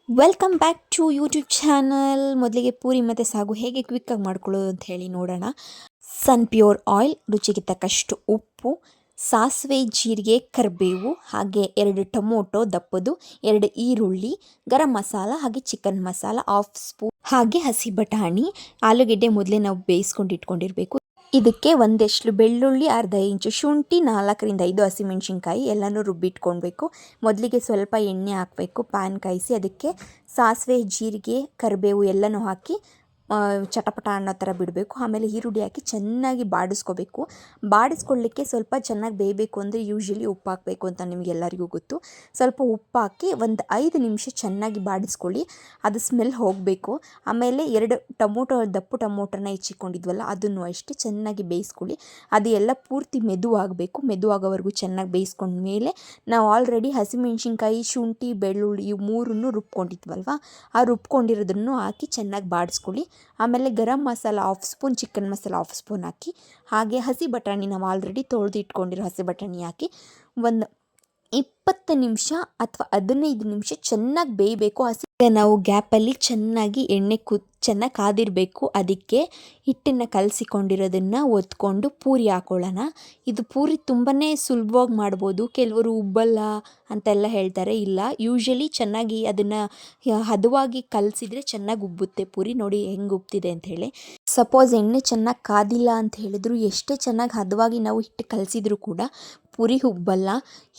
Welcome back to YouTube channel. ಮೊದಲಿಗೆ ಪೂರಿ ಮತ್ತು ಸಾಗು ಹೇಗೆ ಕ್ವಿಕ್ಕಾಗಿ ಮಾಡ್ಕೊಳ್ಳೋದು ಅಂತ ಹೇಳಿ ನೋಡೋಣ. ಸನ್ ಪ್ಯೂರ್ ಆಯಿಲ್, ರುಚಿಗೆ ತಕ್ಕಷ್ಟು ಉಪ್ಪು, ಸಾಸಿವೆ, ಜೀರಿಗೆ, ಕರಿಬೇವು, ಹಾಗೆ 2 ಟೊಮೊಟೊ ದಪ್ಪದು, 2 ಈರುಳ್ಳಿ, ಗರಂ ಮಸಾಲ ಹಾಗೆ ಚಿಕನ್ ಮಸಾಲ 1/2 ಸ್ಪೂನ್, ಹಾಗೆ ಹಸಿ ಬಟಾಣಿ, ಆಲೂಗೆಡ್ಡೆ ಮೊದಲೇ ನಾವು ಬೇಯಿಸ್ಕೊಂಡು ಇಟ್ಕೊಂಡಿರಬೇಕು. ಇದಕ್ಕೆ ಒಂದೆಷ್ಟು ಬೆಳ್ಳುಳ್ಳಿ, ಅರ್ಧ ಇಂಚು ಶುಂಠಿ, 4ರಿಂದ 5 ಹಸಿಮೆಣಸಿನ್ಕಾಯಿ ಎಲ್ಲನೂ ರುಬ್ಬಿಟ್ಕೊಳ್ಬೇಕು. ಮೊದಲಿಗೆ ಸ್ವಲ್ಪ ಎಣ್ಣೆ ಹಾಕಬೇಕು, ಪ್ಯಾನ್ ಕಾಯಿಸಿ ಅದಕ್ಕೆ ಸಾಸಿವೆ, ಜೀರಿಗೆ, ಕರಿಬೇವು ಎಲ್ಲನೂ ಹಾಕಿ ಚಟಪಟ ಅನ್ನೋ ಥರ ಬಿಡಬೇಕು. ಆಮೇಲೆ ಈರುಳ್ಳಿ ಹಾಕಿ ಚೆನ್ನಾಗಿ ಬಾಡಿಸ್ಕೋಬೇಕು. ಬಾಡಿಸ್ಕೊಳ್ಳಿಕ್ಕೆ ಸ್ವಲ್ಪ ಚೆನ್ನಾಗಿ ಬೇಯಬೇಕು ಅಂದರೆ ಯೂಶ್ವಲಿ ಉಪ್ಪು ಹಾಕಬೇಕು ಅಂತ ನಿಮಗೆಲ್ಲರಿಗೂ ಗೊತ್ತು. ಸ್ವಲ್ಪ ಉಪ್ಪು ಹಾಕಿ ಒಂದು 5 ನಿಮಿಷ ಚೆನ್ನಾಗಿ ಬಾಡಿಸ್ಕೊಳ್ಳಿ, ಅದು ಸ್ಮೆಲ್ ಹೋಗಬೇಕು. ಆಮೇಲೆ 2 ದಪ್ಪು ಟೊಮೊಟೊನ ಹೆಚ್ಚಿಕೊಂಡಿದ್ವಲ್ಲ ಅದನ್ನು ಅಷ್ಟೇ ಚೆನ್ನಾಗಿ ಬೇಯಿಸ್ಕೊಳ್ಳಿ. ಅದು ಎಲ್ಲ ಪೂರ್ತಿ ಮೆದುವಾಗಬೇಕು. ಮೆದುವಾಗೋವರೆಗೂ ಚೆನ್ನಾಗಿ ಬೇಯಿಸ್ಕೊಂಡ್ಮೇಲೆ ನಾವು ಆಲ್ರೆಡಿ ಹಸಿಮೆಣ್ಸಿನ್ಕಾಯಿ, ಶುಂಠಿ, ಬೆಳ್ಳುಳ್ಳಿ ಇವು 3 ರುಬ್ಕೊಂಡಿದ್ವಲ್ವ, ಆ ರುಬ್ಕೊಂಡಿರೋದನ್ನು ಹಾಕಿ ಚೆನ್ನಾಗಿ ಬಾಡಿಸ್ಕೊಳ್ಳಿ. ಆಮೇಲೆ garam masala 1/2 spoon, chicken masala 1/2 spoon ಹಾಕಿ, ಹಾಗೆ ಹಸಿ ಬಟಾಣಿ ನಾವು ಆಲ್ರೆಡಿ ತೊಳೆದು ಇಟ್ಕೊಂಡಿರೋ ಹಸಿ ಬಟಾಣಿ ಹಾಕಿ ಒಂದು 20 ನಿಮಿಷ ಅಥವಾ 15 ನಿಮಿಷ ಚೆನ್ನಾಗಿ ಬೇಯಬೇಕು. ನಾವು ಗ್ಯಾಪಲ್ಲಿ ಚೆನ್ನಾಗಿ ಎಣ್ಣೆ ಚೆನ್ನಾಗಿ ಕಾದಿರಬೇಕು. ಅದಕ್ಕೆ ಹಿಟ್ಟನ್ನು ಕಲಸಿಕೊಂಡಿರೋದನ್ನು ಒತ್ಕೊಂಡು ಪೂರಿ ಹಾಕೊಳ್ಳೋಣ. ಇದು ಪೂರಿ ತುಂಬಾ ಸುಲಭವಾಗಿ ಮಾಡ್ಬೋದು. ಕೆಲವರು ಉಬ್ಬಲ್ಲ ಅಂತೆಲ್ಲ ಹೇಳ್ತಾರೆ. ಇಲ್ಲ, ಯೂಶ್ವಲಿ ಚೆನ್ನಾಗಿ ಅದನ್ನು ಹದವಾಗಿ ಕಲಸಿದ್ರೆ ಚೆನ್ನಾಗಿ ಉಬ್ಬುತ್ತೆ ಪೂರಿ. ನೋಡಿ ಹೆಂಗೆ ಉಬ್ತಿದೆ ಅಂತ ಹೇಳಿ. ಸಪೋಸ್ ಎಣ್ಣೆ ಚೆನ್ನಾಗಿ ಕಾದಿಲ್ಲ ಅಂತ ಹೇಳಿದ್ರು, ಎಷ್ಟೇ ಚೆನ್ನಾಗಿ ಹದವಾಗಿ ನಾವು ಹಿಟ್ಟು ಕಲಸಿದ್ರು ಕೂಡ ಪೂರಿ ಉಬ್ಬಲ್ಲ.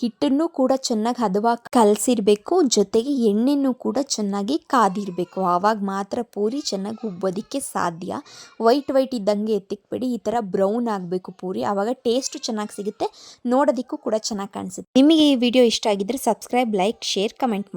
ಹಿಟ್ಟನ್ನು ಕೂಡ ಚೆನ್ನಾಗಿ ಹದವಾಗಿ ಕಲಸಿರಬೇಕು, ಜೊತೆಗೆ ಎಣ್ಣೆನೂ ಕೂಡ ಚೆನ್ನಾಗಿ ಕಾದಿರಬೇಕು. ಆವಾಗ ಮಾತ್ರ ಪೂರಿ ಚೆನ್ನಾಗಿ ಉಬ್ಬೋದಕ್ಕೆ ಸಾಧ್ಯ. ವೈಟ್ ಇದ್ದಂಗೆ ಎತ್ತಿಕ್ಬೇಡಿ, ಈ ಥರ ಬ್ರೌನ್ ಆಗಬೇಕು ಪೂರಿ. ಆವಾಗ ಟೇಸ್ಟು ಚೆನ್ನಾಗಿ ಸಿಗುತ್ತೆ, ನೋಡೋದಕ್ಕೂ ಕೂಡ ಚೆನ್ನಾಗಿ ಕಾಣಿಸುತ್ತೆ. ನಿಮಗೆ ಈ ವಿಡಿಯೋ ಇಷ್ಟ ಆಗಿದ್ದರೆ ಸಬ್ಸ್ಕ್ರೈಬ್, ಲೈಕ್, ಶೇರ್, ಕಮೆಂಟ್ ಮಾಡಿ.